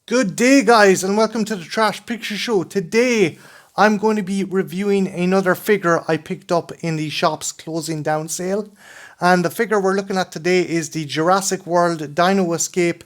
Good day, guys, and welcome to the Trash Picture Show. Today, I'm going to be reviewing another figure I picked up in the shop's closing down sale. And the figure we're looking at today is the Jurassic World Dino Escape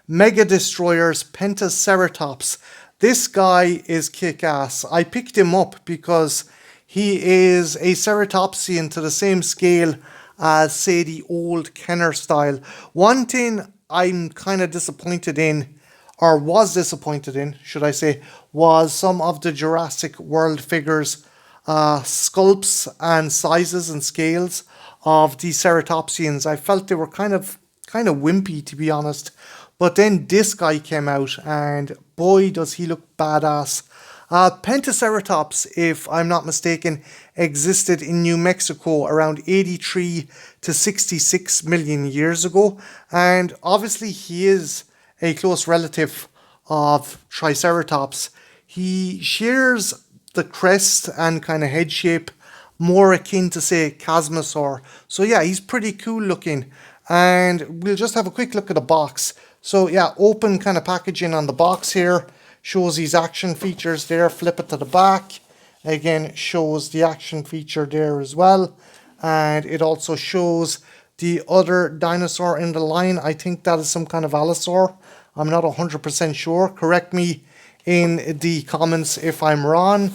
Mega Destroyers Pentaceratops. This guy is kick-ass. I picked him up because he is a ceratopsian to the same scale as, say, the old Kenner style. One thing I'm kind of disappointed in, or was disappointed in, should I say, was some of the Jurassic World figures, sculpts and sizes and scales of the ceratopsians. I felt they were kind of wimpy, to be honest. But then this guy came out, and boy, does he look badass. Pentaceratops, if I'm not mistaken, existed in New Mexico around 83 to 66 million years ago. And obviously he is a close relative of Triceratops. He shares the crest and kind of head shape more akin to, say, Chasmosaur. So yeah, he's pretty cool looking. And we'll just have a quick look at the box. So yeah, open kind of packaging on the box here. Shows these action features there. Flip it to the back. Again, shows the action feature there as well. And it also shows the other dinosaur in the line. I think that is some kind of allosaur. I'm not 100% sure. Correct me in the comments if I'm wrong.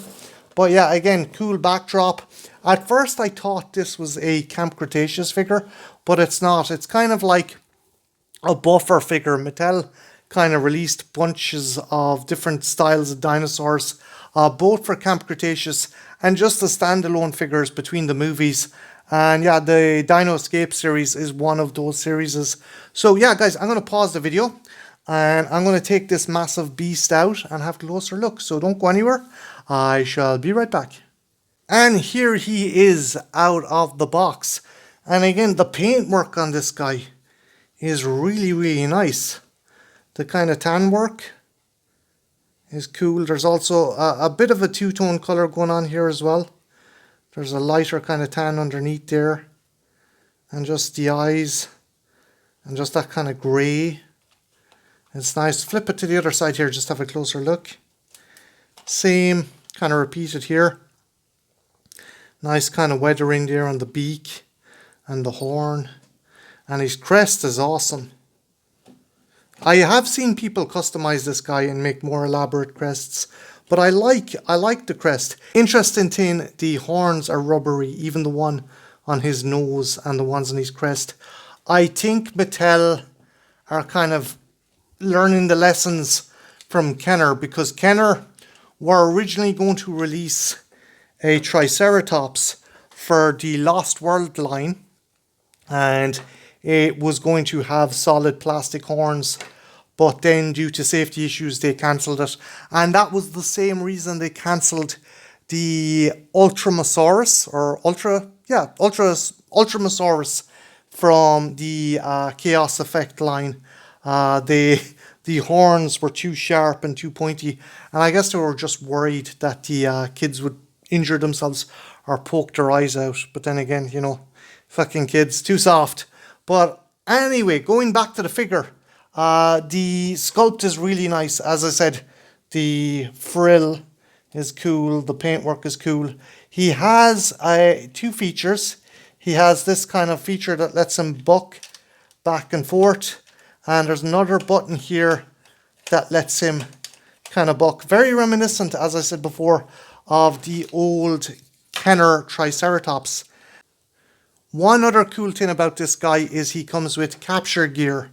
But yeah, again, cool backdrop. At first I thought this was a Camp Cretaceous figure, but it's not. It's kind of like a buffer figure. Mattel kind of released bunches of different styles of dinosaurs, both for Camp Cretaceous and just the standalone figures between the movies. And yeah, the Dino Escape series is one of those series. So yeah, guys, I'm going to pause the video and I'm going to take this massive beast out and have a closer look. So don't go anywhere. I shall be right back. And here he is out of the box. And again, the paintwork on this guy is really nice. The kind of tan work is cool. There's also a bit of a two-tone color going on here as well. There's a lighter kind of tan underneath there. And just the eyes. And just that kind of grey. It's nice. Flip it to the other side here. Just have a closer look. Same kind of repeated here. Nice kind of weathering there on the beak and the horn. And his crest is awesome. I have seen people customize this guy and make more elaborate crests, but I like the crest. Interesting thing, the horns are rubbery, even the one on his nose and the ones on his crest. I think Mattel are kind of learning the lessons from Kenner, because Kenner were originally going to release a Triceratops for the Lost World line, and it was going to have solid plastic horns, but then due to safety issues they cancelled it. And that was the same reason they cancelled the Ultramosaurus from the Chaos Effect line. The horns were too sharp and too pointy, and I guess they were just worried that the kids would injure themselves or poke their eyes out. But then again, you know, fucking kids, too soft. But anyway, going back to the figure, the sculpt is really nice. As I said, the frill is cool, the paintwork is cool. He has two features. He has this kind of feature that lets him buck back and forth, and there's another button here that lets him kind of buck. Very reminiscent, as I said before, of the old Kenner Triceratops. One other cool thing about this guy is he comes with capture gear.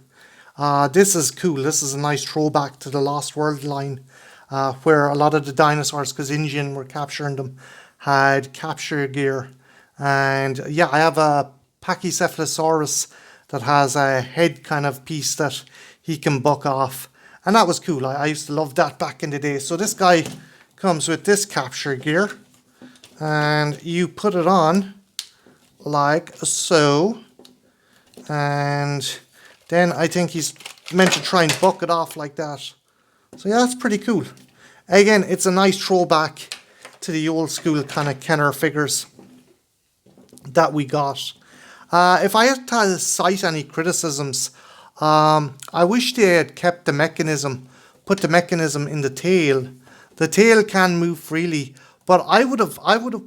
This is cool. This is a nice throwback to the Lost World line, where a lot of the dinosaurs, because Indian were capturing them, had capture gear. And yeah, I have a Pachycephalosaurus that has a head kind of piece that he can buck off. And that was cool. I used to love that back in the day. So this guy comes with this capture gear. And you put it on like so. And then I think he's meant to try and buck it off like that. So yeah, that's pretty cool. Again, it's a nice throwback to the old school kind of Kenner figures that we got. If I had to cite any criticisms, I wish they had kept the mechanism put the mechanism in the tail. The tail can move freely, but I would have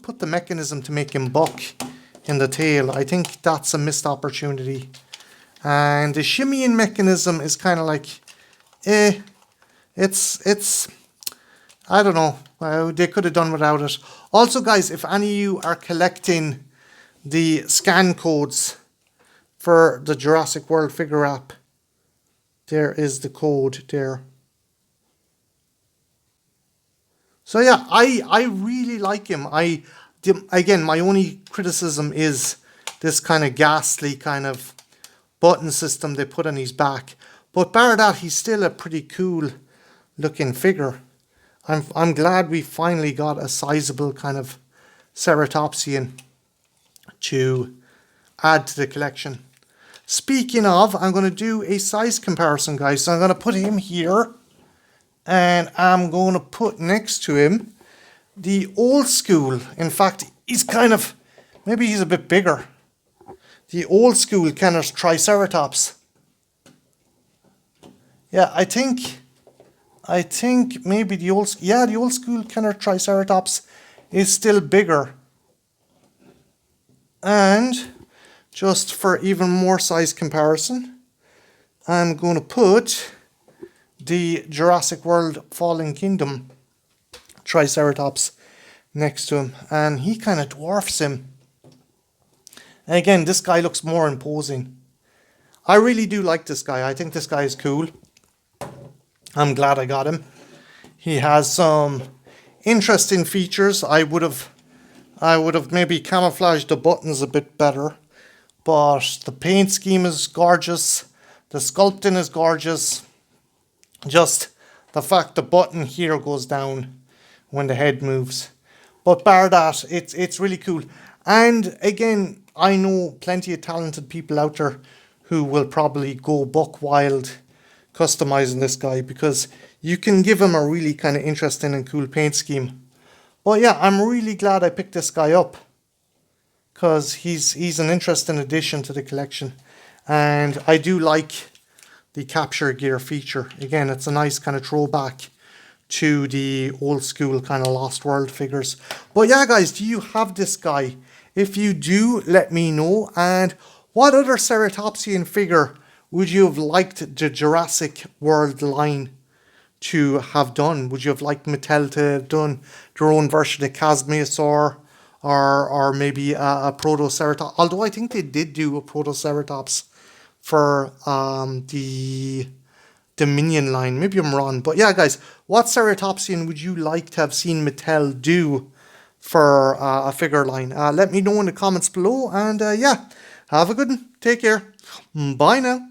put the mechanism to make him buck in the tail. I think that's a missed opportunity. And the shimmying mechanism is kind of like, it's I don't know. They could have done without it. Also, guys, if any of you are collecting the scan codes for the Jurassic World figure app, there is the code there. So yeah, I really like him. Again, my only criticism is this kind of ghastly kind of button system they put on his back. But bar that, he's still a pretty cool looking figure. I'm glad we finally got a sizable kind of Ceratopsian to add to the collection. Speaking of, I'm going to do a size comparison, guys. So I'm going to put him here, and I'm going to put next to him the old school. In fact, he's kind of, maybe he's a bit bigger. The old school kind of Triceratops. Yeah, I think maybe the old school kind of Triceratops is still bigger. And just for even more size comparison, I'm going to put the Jurassic World Fallen Kingdom Triceratops next to him, and he kind of dwarfs him. And again, this guy looks more imposing. I really do like this guy. I think this guy is cool. I'm glad I got him. He has some interesting features. I would have maybe camouflaged the buttons a bit better, but the paint scheme is gorgeous. The sculpting is gorgeous. Just the fact the button here goes down when the head moves. But bar that, it's really cool. And again, I know plenty of talented people out there who will probably go buck wild customizing this guy, because you can give him a really kind of interesting and cool paint scheme. But yeah, I'm really glad I picked this guy up, because he's an interesting addition to the collection. And I do like the capture gear feature. Again, it's a nice kind of throwback to the old school kind of Lost World figures. But yeah, guys, do you have this guy? If you do, let me know. And what other Ceratopsian figure would you have liked the Jurassic World line to have done? Would you have liked Mattel to have done their own version of Chasmosaur, or maybe a Protoceratops? Although I think they did do a Protoceratops for the Dominion line. Maybe I'm wrong. But yeah, guys, what Ceratopsian would you like to have seen Mattel do for a figure line? Let me know in the comments below. And yeah, have a good one. Take care. Bye now.